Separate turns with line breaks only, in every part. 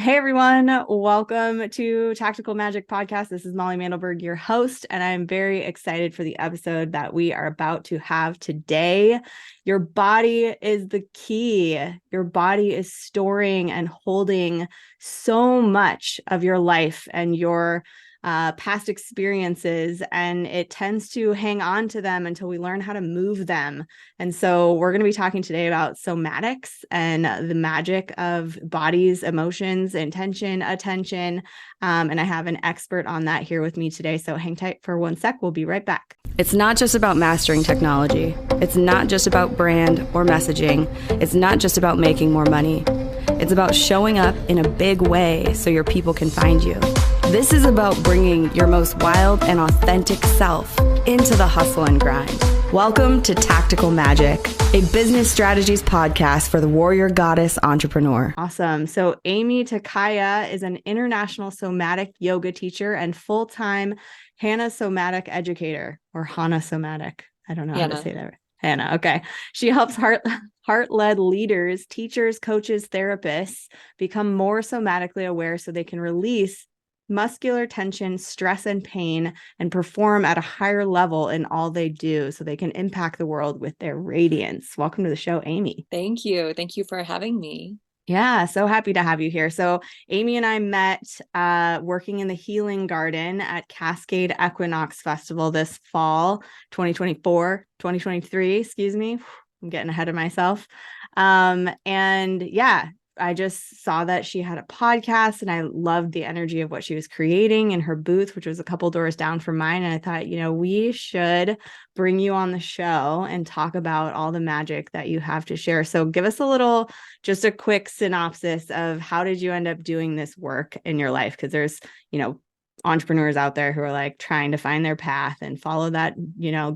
Hey everyone, welcome to Tactical Magic Podcast. This is Molly Mandelberg, your host, and I'm very excited for the episode that we are about to have today. Your body is the key. Your body is storing and holding so much of your life and your past experiences, and it tends to hang on to them until we learn how to move them. And so we're going to be talking today about somatics and the magic of bodies, emotions, intention, attention. And I have an expert on that here with me today. So hang tight for one sec. We'll be right back. It's not just about mastering technology. It's not just about brand or messaging. It's not just about making more money. It's about showing up in a big way so your people can find you. This is about bringing your most wild and authentic self into the hustle and grind. Welcome to Tactical Magic, a business strategies podcast for the warrior goddess entrepreneur. Awesome. So Aimee Takaya is an international somatic yoga teacher and full-time Hanna Somatic educator, or Hanna Somatic. I don't know how to say that. Hanna. Okay. She helps heart-led leaders, teachers, coaches, therapists become more somatically aware so they can release muscular tension, stress, and pain, and perform at a higher level in all they do so they can impact the world with their radiance. Welcome to the show, Aimee.
Thank you. Thank you for having me.
Yeah, so happy to have you here. So Aimee and I met working in the Healing Garden at Cascade Equinox Festival this fall, 2023, excuse me. I'm getting ahead of myself. And yeah, I just saw that she had a podcast and I loved the energy of what she was creating in her booth, which was a couple doors down from mine. And I thought, we should bring you on the show and talk about all the magic that you have to share. So give us just a quick synopsis of how did you end up doing this work in your life? Because there's, entrepreneurs out there who are like trying to find their path and follow that,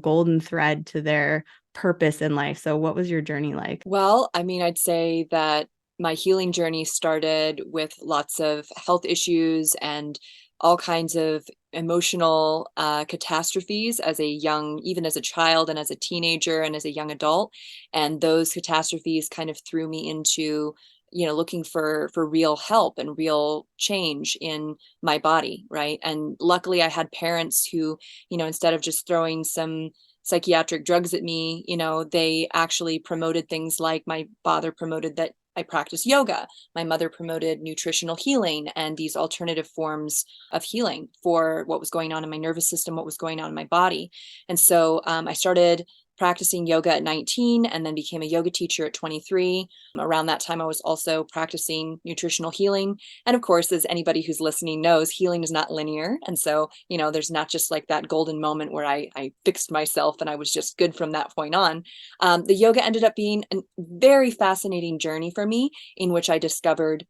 golden thread to their purpose in life. So what was your journey like?
Well, I'd say that my healing journey started with lots of health issues and all kinds of emotional catastrophes even as a child and as a teenager and as a young adult. And those catastrophes kind of threw me into looking for real help and real change in my body, right? And luckily I had parents who, instead of just throwing some psychiatric drugs at me, they actually promoted things like my father promoted that I practice yoga. My mother promoted nutritional healing and these alternative forms of healing for what was going on in my nervous system, what was going on in my body. And so I started practicing yoga at 19 and then became a yoga teacher at 23. Around that time, I was also practicing nutritional healing. And of course, as anybody who's listening knows, healing is not linear. And so, there's not just like that golden moment where I fixed myself and I was just good from that point on. The yoga ended up being a very fascinating journey for me in which I discovered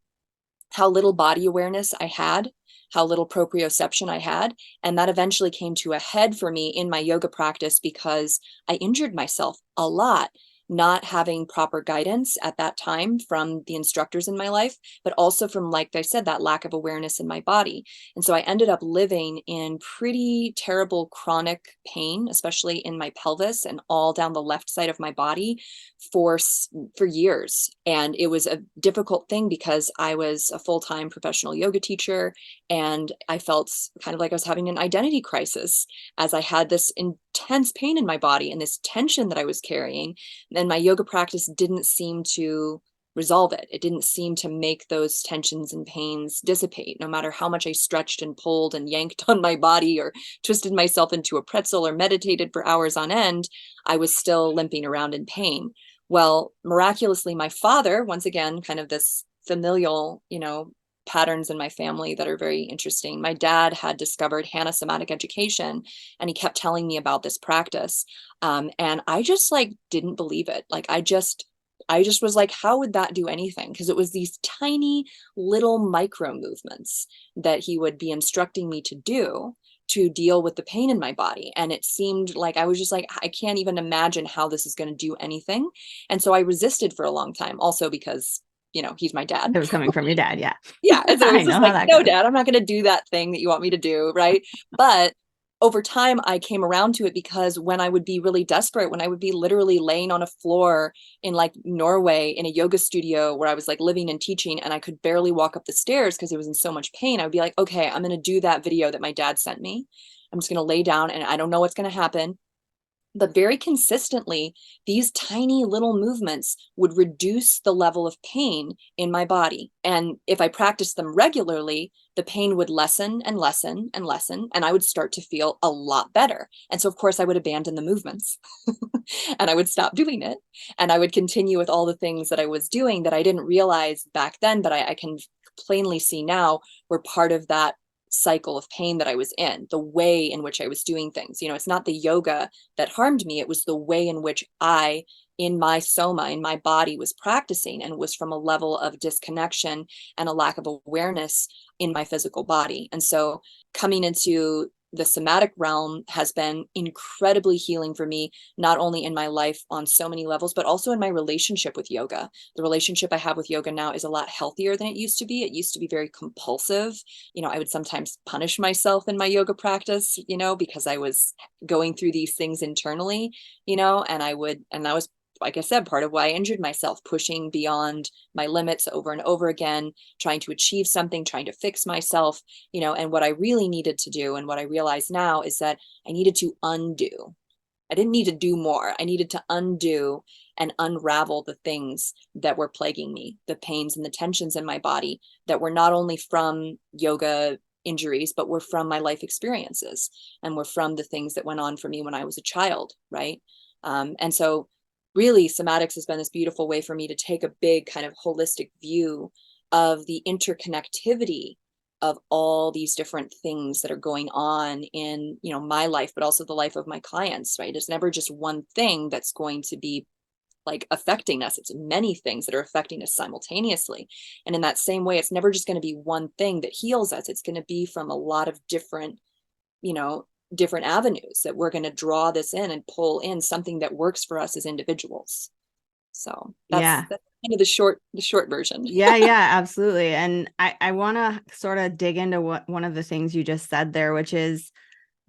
how little body awareness I had, how little proprioception I had. And that eventually came to a head for me in my yoga practice because I injured myself a lot, not having proper guidance at that time from the instructors in my life, but also from, like I said, that lack of awareness in my body. And so I ended up living in pretty terrible chronic pain, especially in my pelvis and all down the left side of my body for years. And it was a difficult thing because I was a full-time professional yoga teacher and I felt kind of like I was having an identity crisis as I had this intense pain in my body and this tension that I was carrying. And my yoga practice didn't seem to resolve it. It didn't seem to make those tensions and pains dissipate, no matter how much I stretched and pulled and yanked on my body or twisted myself into a pretzel or meditated for hours on end. I was still limping around in pain. Well, miraculously, my father, once again, kind of this familial, patterns in my family that are very interesting. My dad had discovered Hanna Somatic Education, and he kept telling me about this practice. And I just didn't believe it. I just was like, how would that do anything? Because it was these tiny little micro movements that he would be instructing me to do to deal with the pain in my body. And it seemed like I was just like, I can't even imagine how this is going to do anything. And so I resisted for a long time, also because he's my dad.
It was coming from your dad. Yeah.
Yeah. And so it was just like, no,
goes.
Dad, I'm not going to do that thing that you want me to do. Right. But over time, I came around to it because when I would be really desperate, when I would be literally laying on a floor in like Norway in a yoga studio where I was like living and teaching, and I could barely walk up the stairs because I was in so much pain, I would be like, okay, I'm going to do that video that my dad sent me. I'm just going to lay down and I don't know what's going to happen. But very consistently, these tiny little movements would reduce the level of pain in my body. And if I practiced them regularly, the pain would lessen and lessen and lessen, and I would start to feel a lot better. And so, of course, I would abandon the movements and I would stop doing it. And I would continue with all the things that I was doing that I didn't realize back then, but I can plainly see now were part of that cycle of pain that I was in, the way in which I was doing things. You know, it's not the yoga that harmed me, it was the way in which I, in my soma, in my body, was practicing, and was from a level of disconnection and a lack of awareness in my physical body. And so coming into the somatic realm has been incredibly healing for me, not only in my life on so many levels, but also in my relationship with yoga. The relationship I have with yoga now is a lot healthier than it used to be. It used to be very compulsive. You know, I would sometimes punish myself in my yoga practice, you know, because I was going through these things internally, you know, and that was, like I said, part of why I injured myself, pushing beyond my limits over and over again, trying to achieve something, trying to fix myself, you know. And what I really needed to do, and what I realize now, is that I needed to undo. I didn't need to do more. I needed to undo and unravel the things that were plaguing me, the pains and the tensions in my body that were not only from yoga injuries, but were from my life experiences, and were from the things that went on for me when I was a child, right? And so really, somatics has been this beautiful way for me to take a big kind of holistic view of the interconnectivity of all these different things that are going on in, you know, my life, but also the life of my clients, right? It's never just one thing that's going to be like affecting us. It's many things that are affecting us simultaneously. And in that same way, it's never just going to be one thing that heals us. It's going to be from a lot of different, you know, different avenues that we're going to draw this in and pull in something that works for us as individuals. So
Yeah.
that's kind of the short version.
Yeah, absolutely. And I want to sort of dig into what one of the things you just said there, which is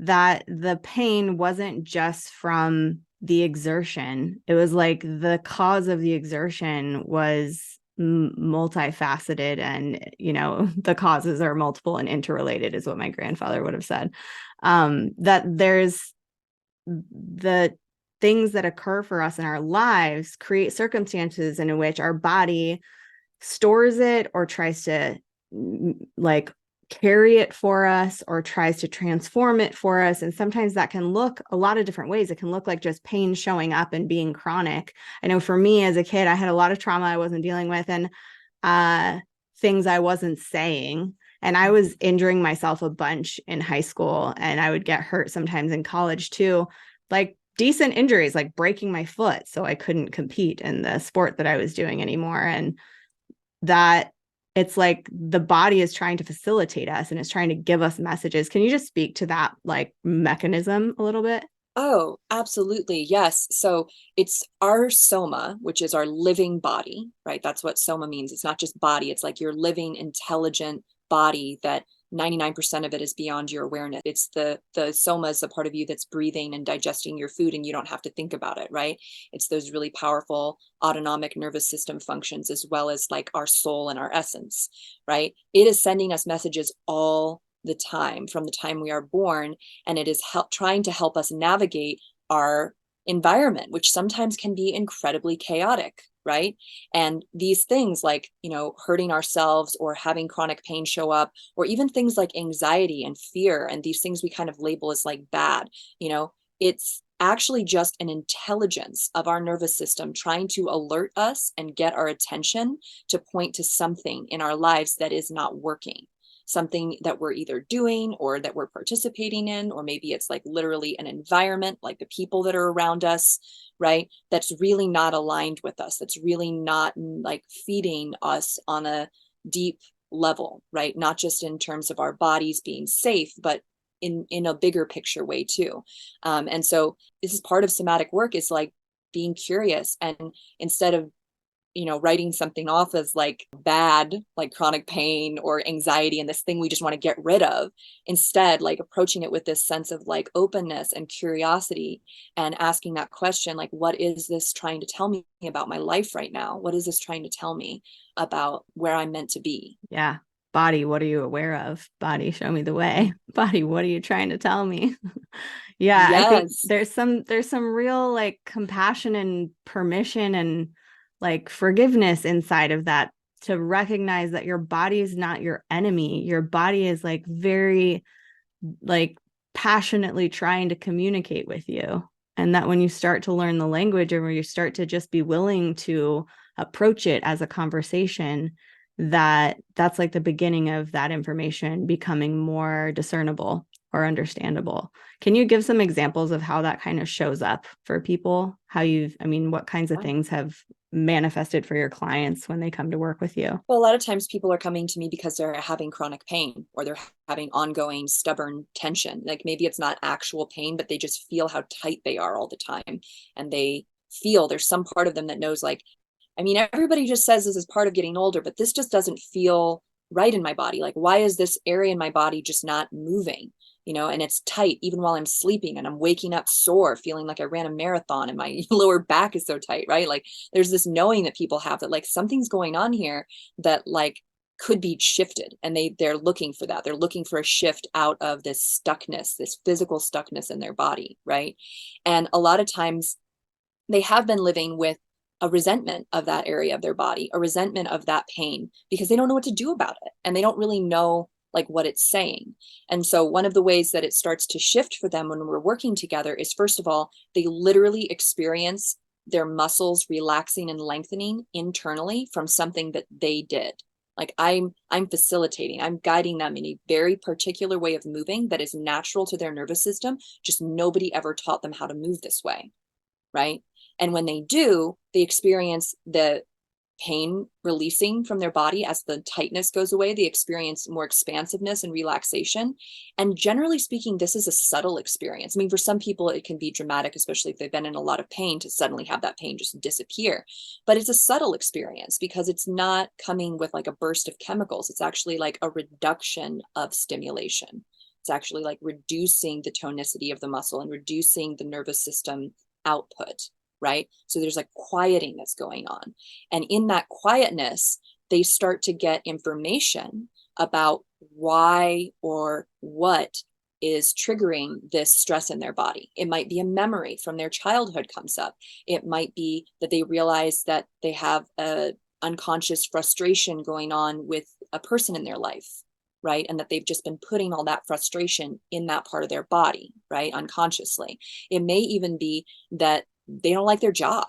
that the pain wasn't just from the exertion. It was like the cause of the exertion was multifaceted, and you know, the causes are multiple and interrelated, is what my grandfather would have said. That there's the things that occur for us in our lives create circumstances in which our body stores it or tries to like carry it for us or tries to transform it for us. And sometimes that can look a lot of different ways. It can look like just pain showing up and being chronic. I know for me as a kid, I had a lot of trauma I wasn't dealing with, and things I wasn't saying. And I was injuring myself a bunch in high school, and I would get hurt sometimes in college too, like decent injuries, like breaking my foot. So I couldn't compete in the sport that I was doing anymore. And that it's like the body is trying to facilitate us and it's trying to give us messages. Can you just speak to that like mechanism a little bit?
Oh, absolutely. Yes. So it's our soma, which is our living body, right? That's what soma means. It's not just body, it's like your living, intelligent body that 99% of it is beyond your awareness. It's the soma is the part of you that's breathing and digesting your food, and you don't have to think about it, right? It's those really powerful autonomic nervous system functions, as well as like our soul and our essence, right? It is sending us messages all the time from the time we are born, and it is trying to help us navigate our environment, which sometimes can be incredibly chaotic, right? And these things like, you know, hurting ourselves or having chronic pain show up, or even things like anxiety and fear, and these things we kind of label as like bad, you know, it's actually just an intelligence of our nervous system trying to alert us and get our attention to point to something in our lives that is not working, something that we're either doing or that we're participating in, or maybe it's like literally an environment, like the people that are around us, right? That's really not aligned with us. That's really not like feeding us on a deep level, right? Not just in terms of our bodies being safe, but in a bigger picture way too. And so this is part of somatic work, is like being curious, and instead of writing something off as like bad, like chronic pain or anxiety and this thing we just want to get rid of. Instead, like approaching it with this sense of like openness and curiosity and asking that question, like, what is this trying to tell me about my life right now? What is this trying to tell me about where I'm meant to be?
Yeah. Body, what are you aware of? Body, show me the way. Body, what are you trying to tell me? Yeah, I think
Yes.
there's some real like compassion and permission and like forgiveness inside of that, to recognize that your body is not your enemy. Your body is like very like passionately trying to communicate with you. And that when you start to learn the language, or when you start to just be willing to approach it as a conversation, that's like the beginning of that information becoming more discernible or understandable. Can you give some examples of how that kind of shows up for people? I mean, what kinds of things have manifested for your clients when they come to work with you?
Well, a lot of times people are coming to me because they're having chronic pain or they're having ongoing stubborn tension. Like maybe it's not actual pain, but they just feel how tight they are all the time. And they feel there's some part of them that knows, like, I mean, everybody just says this is part of getting older, but this just doesn't feel right in my body. Like, why is this area in my body just not moving? And it's tight even while I'm sleeping and I'm waking up sore, feeling like I ran a marathon and my lower back is so tight, right? Like there's this knowing that people have that like something's going on here that like could be shifted, and they're looking for that. They're looking for a shift out of this stuckness, this physical stuckness in their body, right? And a lot of times they have been living with a resentment of that area of their body, a resentment of that pain, because they don't know what to do about it and they don't really know like what it's saying. And so one of the ways that it starts to shift for them when we're working together is, first of all, they literally experience their muscles relaxing and lengthening internally from something that they did. Like I'm facilitating, I'm guiding them in a very particular way of moving that is natural to their nervous system. Just nobody ever taught them how to move this way, right? And when they do, they experience the pain releasing from their body as the tightness goes away. They experience more expansiveness and relaxation. And generally speaking, this is a subtle experience. I mean, for some people, it can be dramatic, especially if they've been in a lot of pain, to suddenly have that pain just disappear. But it's a subtle experience because it's not coming with like a burst of chemicals. It's actually like a reduction of stimulation. It's actually like reducing the tonicity of the muscle and reducing the nervous system output, right? So there's like quieting that's going on. And in that quietness, they start to get information about why or what is triggering this stress in their body. It might be a memory from their childhood comes up. It might be that they realize that they have a unconscious frustration going on with a person in their life, right? And that they've just been putting all that frustration in that part of their body, right? Unconsciously. It may even be that they don't like their job,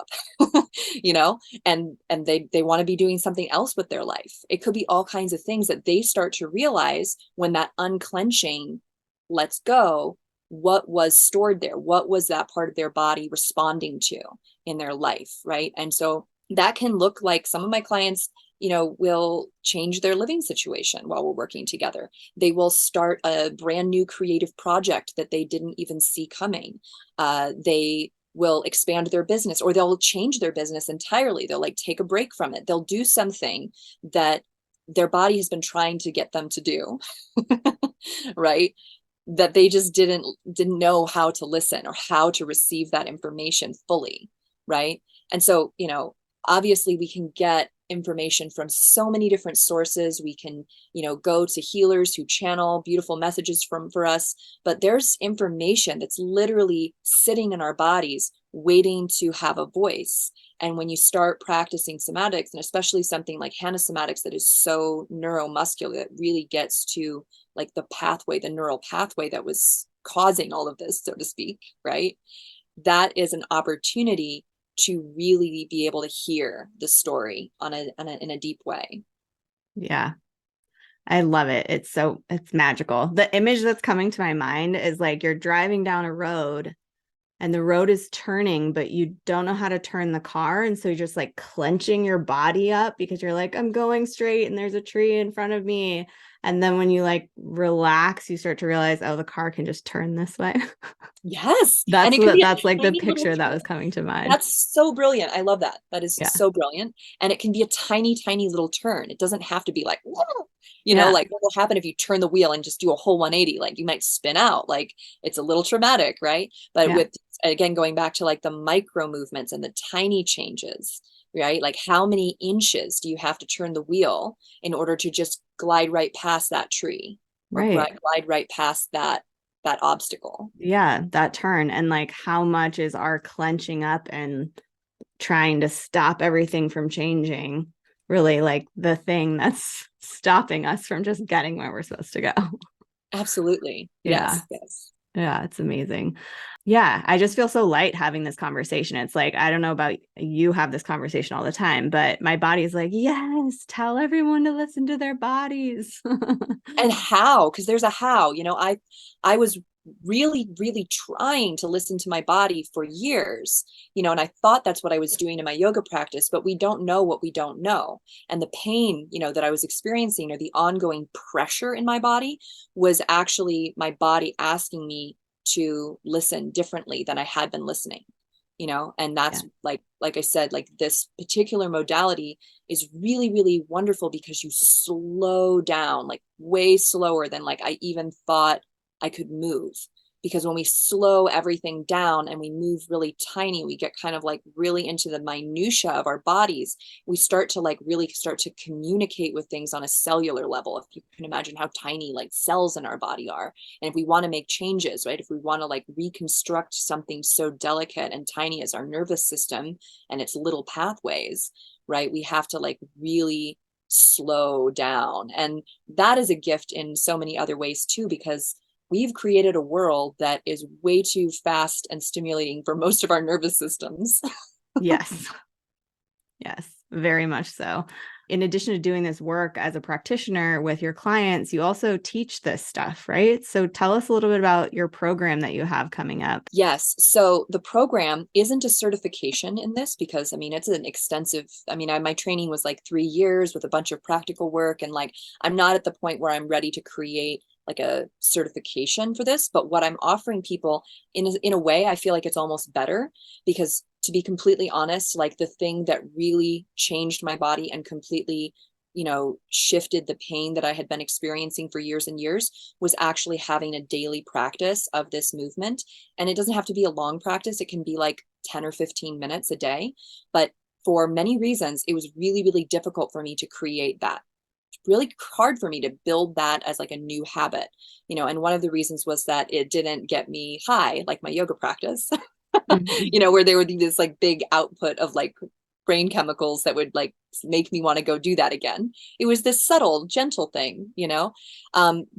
you know, and they want to be doing something else with their life. It could be all kinds of things that they start to realize when that unclenching lets go. What was stored there? What was that part of their body responding to in their life, right? And so that can look like some of my clients, will change their living situation while we're working together. They will start a brand new creative project that they didn't even see coming. They will expand their business, or they'll change their business entirely. They'll like take a break from it. They'll do something that their body has been trying to get them to do, right? That they just didn't know how to listen or how to receive that information fully, right? And so, obviously we can get information from so many different sources. We can, go to healers who channel beautiful messages for us, but there's information that's literally sitting in our bodies waiting to have a voice. And when you start practicing somatics, and especially something like Hanna somatics that is so neuromuscular, that really gets to like the pathway, the neural pathway that was causing all of this, so to speak, right? That is an opportunity to really be able to hear the story in a deep way.
Yeah. I love it. It's magical. The image that's coming to my mind is like you're driving down a road and the road is turning, but you don't know how to turn the car. And so you're just like clenching your body up because you're like, I'm going straight and there's a tree in front of me. And then when you like relax, you start to realize, oh, the car can just turn this way.
Yes. And
That's
it can
what
be a
that's like the
tiny little
picture that
turn.
was coming to mind.
That's so brilliant. I love that. That is
Yeah.
so brilliant. And it can be a tiny, tiny little turn. It doesn't have to be like, whoa,
Yeah.
like what will happen if you turn the wheel and just do a whole 180? Like you might spin out. Like it's a little traumatic, right? But
Yeah.
with, again, going back to like the micro movements and the tiny changes, right? Like how many inches do you have to turn the wheel in order to just glide right past that tree or
Right.
glide right past that obstacle?
Yeah, that turn. And like how much is our clenching up and trying to stop everything from changing really like the thing that's stopping us from just getting where we're supposed to go.
Absolutely.
Yeah.
Yes. Yes.
Yeah, it's amazing. Yeah, I just feel so light having this conversation. It's like, I don't know about you have this conversation all the time, but my body's like, yes, tell everyone to listen to their bodies.
And how, because there's a how. I was really trying to listen to my body for years, and I thought that's what I was doing in my yoga practice, but we don't know what we don't know. And the pain, that I was experiencing, or the ongoing pressure in my body, was actually my body asking me to listen differently than I had been listening. And
Yeah.
that's like I said, like this particular modality is really wonderful because you slow down, like way slower than like I even thought I could move. Because when we slow everything down and we move really tiny, we get kind of like really into the minutia of our bodies. We start to like really start to communicate with things on a cellular level. If you can imagine how tiny like cells in our body are. And if we want to make changes, right? If we want to like reconstruct something so delicate and tiny as our nervous system and its little pathways, right? We have to like really slow down. And that is a gift in so many other ways too, because we've created a world that is way too fast and stimulating for most of our nervous systems.
Yes. Yes, very much so. In addition to doing this work as a practitioner with your clients, you also teach this stuff, right? So tell us a little bit about your program that you have coming up.
Yes. So the program isn't a certification in this because, I mean, it's an extensive, my training was like 3 years with a bunch of practical work. And like, I'm not at the point where I'm ready to create like a certification for this. But what I'm offering people in a way, I feel like it's almost better because, to be completely honest, like the thing that really changed my body and completely shifted the pain that I had been experiencing for years and years was actually having a daily practice of this movement. And it doesn't have to be a long practice. It can be like 10 or 15 minutes a day. But for many reasons, it was really difficult for me to create that. Really hard for me to build that as like a new habit, and one of the reasons was that it didn't get me high like my yoga practice.
Mhm.
Where there would be this like big output of like brain chemicals that would like make me want to go do that again. It was this subtle, gentle thing,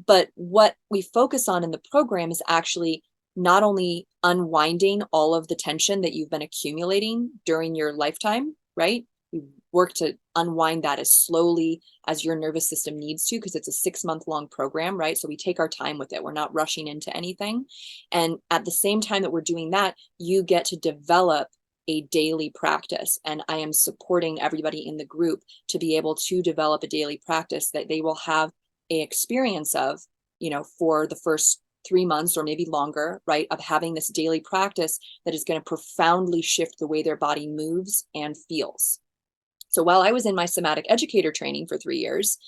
but what we focus on in the program is actually not only unwinding all of the tension that you've been accumulating during your lifetime, right? We work to unwind that as slowly as your nervous system needs to, because it's a 6-month long program, right? So we take our time with it. We're not rushing into anything. And at the same time that we're doing that, you get to develop a daily practice. And I am supporting everybody in the group to be able to develop a daily practice that they will have a experience of, for the first 3 months or maybe longer, right, of having this daily practice that is going to profoundly shift the way their body moves and feels. So while I was in my somatic educator training for 3 years,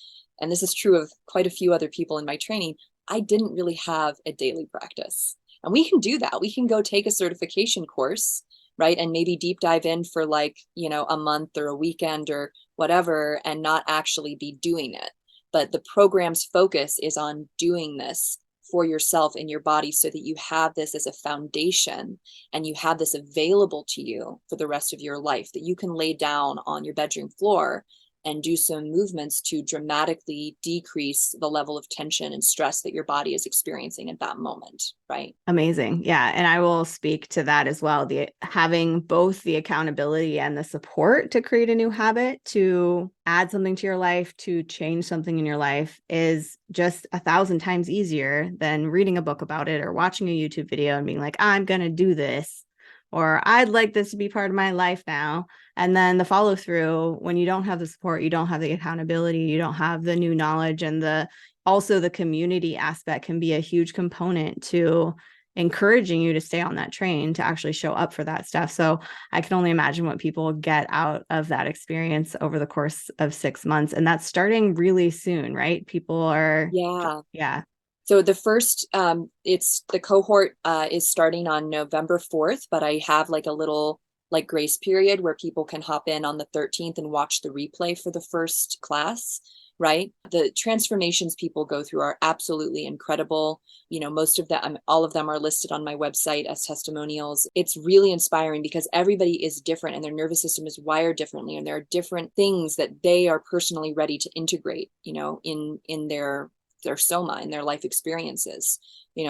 and this is true of quite a few other people in my training, I didn't really have a daily practice. And we can do that. We can go take a certification course, right? And maybe deep dive in for like, a month or a weekend or whatever, and not actually be doing it. But the program's focus is on doing this for yourself in your body so that you have this as a foundation and you have this available to you for the rest of your life, that you can lay down on your bedroom floor and do some movements to dramatically decrease the level of tension and stress that your body is experiencing at that moment, right?
Amazing. Yeah. And I will speak to that as well. The having both the accountability and the support to create a new habit, to add something to your life, to change something in your life is just 1,000 times easier than reading a book about it or watching a YouTube video and being like, I'm going to do this, or I'd like this to be part of my life now. And then the follow through, when you don't have the support, you don't have the accountability, you don't have the new knowledge, and also the community aspect can be a huge component to encouraging you to stay on that train, to actually show up for that stuff. So I can only imagine what people get out of that experience over the course of 6 months. And that's starting really soon, right? People are,
Yeah. So it's the cohort is starting on November 4th, but I have like a little like grace period where people can hop in on the 13th and watch the replay for the first class, right? The transformations people go through are absolutely incredible. Most of them, all of them are listed on my website as testimonials. It's really inspiring because everybody is different and their nervous system is wired differently, and there are different things that they are personally ready to integrate, in their soma and their life experiences.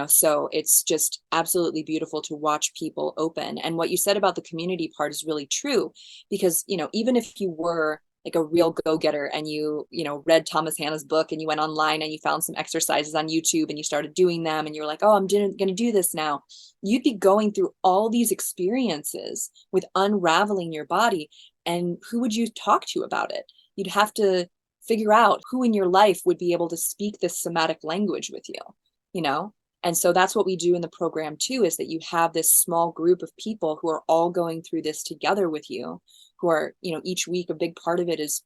So it's just absolutely beautiful to watch people open. And what you said about the community part is really true, because even if you were like a real go-getter and you read Thomas Hanna's book and you went online and you found some exercises on YouTube and you started doing them and you're like, oh, I'm going to do this now, you'd be going through all these experiences with unraveling your body, and who would you talk to about it? You'd have to figure out who in your life would be able to speak this somatic language with you, you know? And so that's what we do in the program too, is that you have this small group of people who are all going through this together with you, who are, each week, a big part of it is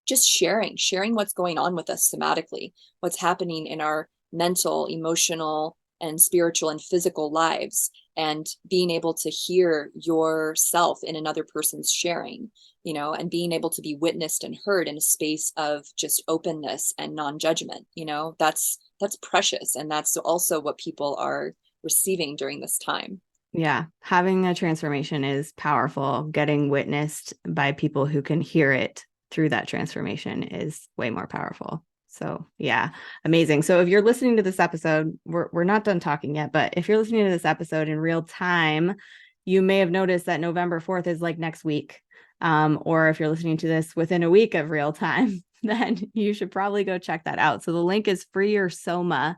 just sharing what's going on with us somatically, what's happening in our mental, emotional, and spiritual and physical lives, and being able to hear yourself in another person's sharing, and being able to be witnessed and heard in a space of just openness and non-judgment. That's precious, and that's also what people are receiving during this time.
Yeah, having a transformation is powerful. Getting witnessed by people who can hear it through that transformation is way more powerful. So yeah, amazing. So if you're listening to this episode, we're not done talking yet, but if you're listening to this episode in real time, you may have noticed that November 4th is like next week. Or if you're listening to this within a week of real time, then you should probably go check that out. So the link is freeyoursoma.com,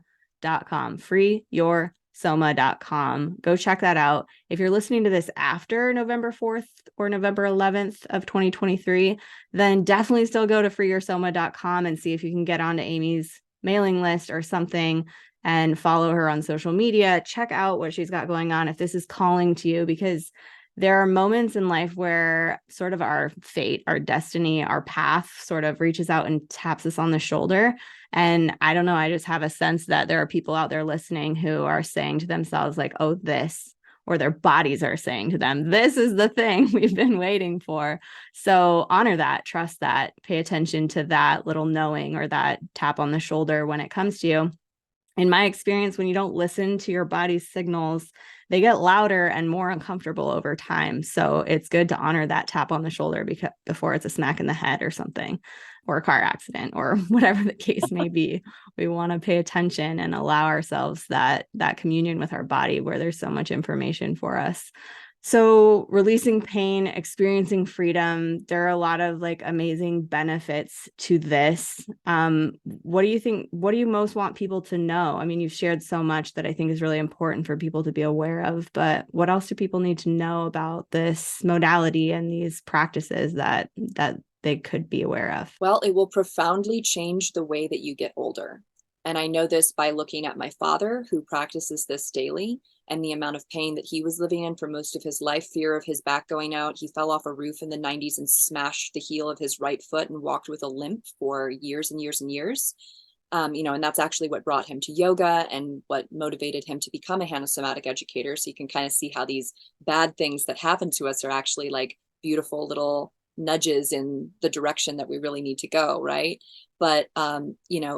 freeyoursoma.com. Go check that out. If you're listening to this after November 4th or November 11th of 2023, then definitely still go to freeyoursoma.com and see if you can get onto Aimee's mailing list or something and follow her on social media. Check out what she's got going on if this is calling to you, because there are moments in life where sort of our fate, our destiny, our path sort of reaches out and taps us on the shoulder. And I don't know, I just have a sense that there are people out there listening who are saying to themselves like, oh, this, or their bodies are saying to them, this is the thing we've been waiting for. So honor that, trust that, pay attention to that little knowing or that tap on the shoulder when it comes to you. In my experience, when you don't listen to your body's signals, they get louder and more uncomfortable over time. So it's good to honor that tap on the shoulder before it's a smack in the head or something, or a car accident, or whatever the case may be. We want to pay attention and allow ourselves that communion with our body where there's so much information for us. So releasing pain, experiencing freedom, there are a lot of like amazing benefits to this. What do you think? What do you most want people to know? I mean, you've shared so much that I think is really important for people to be aware of, but what else do people need to know about this modality and these practices that they could be aware of?
Well, it will profoundly change the way that you get older. And I know this by looking at my father, who practices this daily, and the amount of pain that he was living in for most of his life, fear of his back going out. He fell off a roof in the 90s and smashed the heel of his right foot and walked with a limp for years and years and years. And that's actually what brought him to yoga and what motivated him to become a Hanna somatic educator. So you can kind of see how these bad things that happen to us are actually like beautiful little nudges in the direction that we really need to go, right? But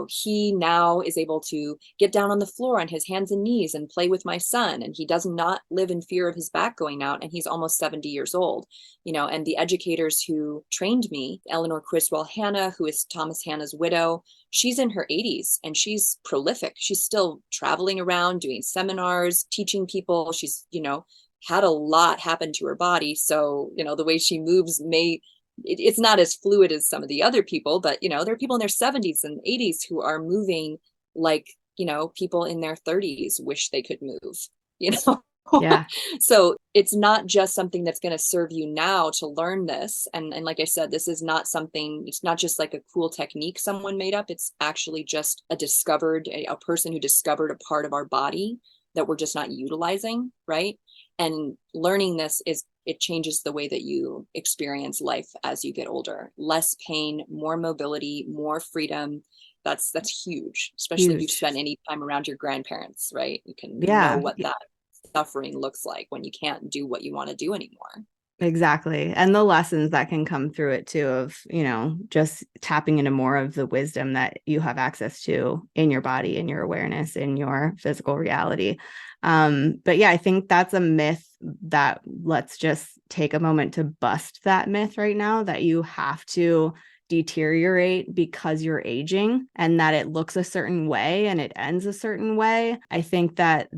he now is able to get down on the floor on his hands and knees and play with my son, and he does not live in fear of his back going out, and he's almost 70 years old. And the educators who trained me, Eleanor Criswell Hanna, who is Thomas Hanna's widow, she's in her 80s and she's prolific. She's still traveling around doing seminars, teaching people. She's had a lot happen to her body, so the way she moves it's not as fluid as some of the other people, but there are people in their 70s and 80s who are moving like people in their 30s wish they could move.
Yeah.
So it's not just something that's going to serve you now to learn this. And like I said, this is not something, it's not just like a cool technique someone made up. It's actually just a person who discovered a part of our body that we're just not utilizing, right? And learning this it changes the way that you experience life as you get older. Less pain, more mobility, more freedom. That's huge, especially if you've spent any time around your grandparents, right? You know what that suffering looks like when you can't do what you want to do anymore.
Exactly. And the lessons that can come through it too, of, just tapping into more of the wisdom that you have access to in your body, in your awareness, in your physical reality. But yeah, I think that's a myth that let's just take a moment to bust that myth right now, that you have to deteriorate because you're aging and that it looks a certain way and it ends a certain way. I think that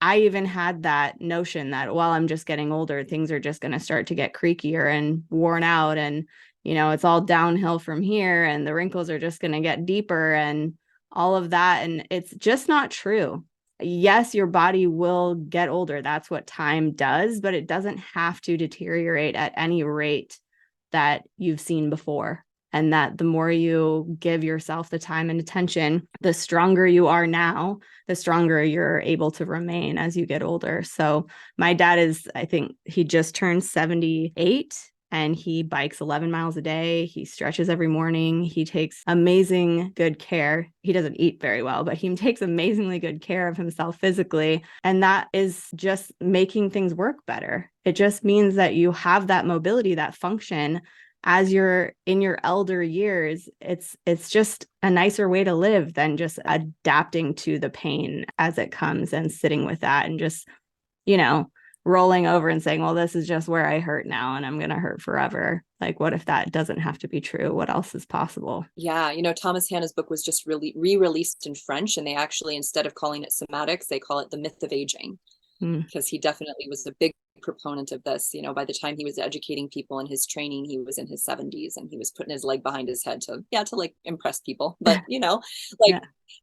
I even had that notion that, well, I'm just getting older, things are just going to start to get creakier and worn out, and it's all downhill from here, and the wrinkles are just going to get deeper and all of that. And it's just not true. Yes, your body will get older. That's what time does, but it doesn't have to deteriorate at any rate that you've seen before. And that the more you give yourself the time and attention, the stronger you are now, the stronger you're able to remain as you get older. So my dad I think he just turned 78 and he bikes 11 miles a day. He stretches every morning. He takes amazing good care. He doesn't eat very well, but he takes amazingly good care of himself physically. And that is just making things work better. It just means that you have that mobility, that function as you're in your elder years. It's just a nicer way to live than just adapting to the pain as it comes and sitting with that and just, rolling over and saying, well, this is just where I hurt now and I'm going to hurt forever. Like, what if that doesn't have to be true? What else is possible?
Yeah. Thomas Hanna's book was just really re-released in French, and they actually, instead of calling it Somatics, they call it The Myth of Aging. Because he definitely was a big proponent of this. By the time he was educating people in his training, he was in his 70s and he was putting his leg behind his head to like impress people. But,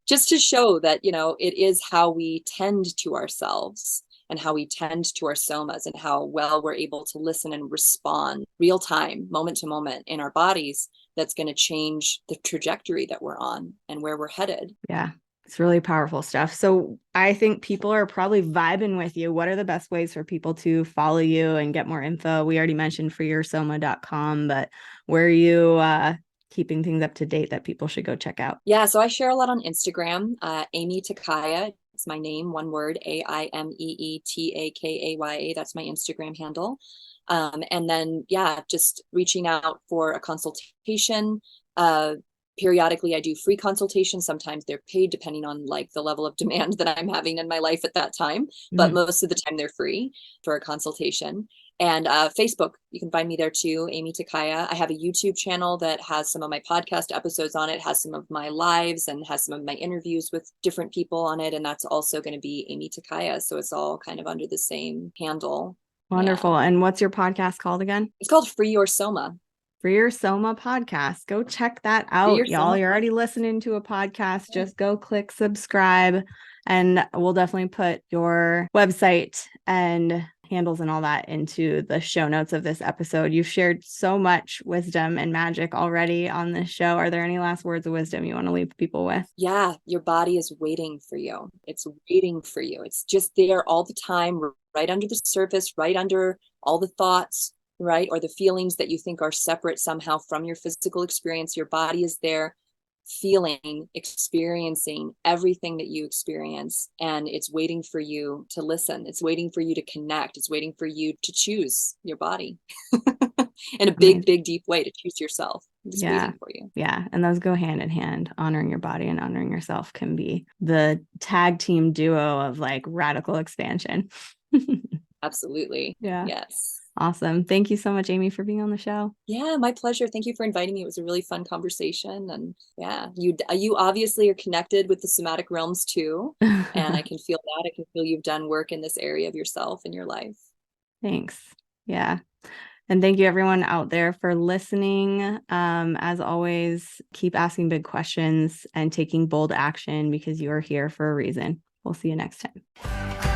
just to show that, it is how we tend to ourselves and how we tend to our somas and how well we're able to listen and respond real time, moment to moment in our bodies, that's going to change the trajectory that we're on and where we're headed.
Yeah. It's really powerful stuff. So I think people are probably vibing with you. What are the best ways for people to follow you and get more info? We already mentioned freeyoursoma.com, but where are you keeping things up to date that people should go check out?
Yeah, so I share a lot on Instagram. Aimee Takaya, it's my name, one word, AIMEETAKAYA. That's my Instagram handle. And then, just reaching out for a consultation. Periodically I do free consultations. Sometimes they're paid depending on like the level of demand that I'm having in my life at that time, but most of the time they're free for a consultation. And Facebook, you can find me there too, Aimee Takaya. I have a YouTube channel that has some of my podcast episodes on it, has some of my lives, and has some of my interviews with different people on it. And that's also going to be Aimee Takaya. So it's all kind of under the same handle.
Wonderful. Yeah. And what's your podcast called again?
It's called Free Your Soma.
Free Your Soma podcast. Go check that out, y'all. You're already listening to a podcast. Just go click subscribe, and we'll definitely put your website and handles and all that into the show notes of this episode. You've shared so much wisdom and magic already on this show. Are there any last words of wisdom you want to leave people with?
Yeah, your body is waiting for you. It's waiting for you. It's just there all the time, right under the surface, right under all the thoughts, right? Or the feelings that you think are separate somehow from your physical experience. Your body is there feeling, experiencing everything that you experience. And it's waiting for you to listen. It's waiting for you to connect. It's waiting for you to choose your body in a big, big, deep way, to choose yourself. I'm just waiting for you.
Yeah. And those go hand in hand. Honoring your body and honoring yourself can be the tag team duo of like radical expansion.
Absolutely.
Yeah.
Yes.
Awesome. Thank you so much, Aimee, for being on the show.
Yeah, my pleasure. Thank you for inviting me. It was a really fun conversation. And yeah, you obviously are connected with the somatic realms too. And I can feel that. I can feel you've done work in this area of yourself and your life.
Thanks. Yeah. And thank you everyone out there for listening. As always, keep asking big questions and taking bold action because you are here for a reason. We'll see you next time.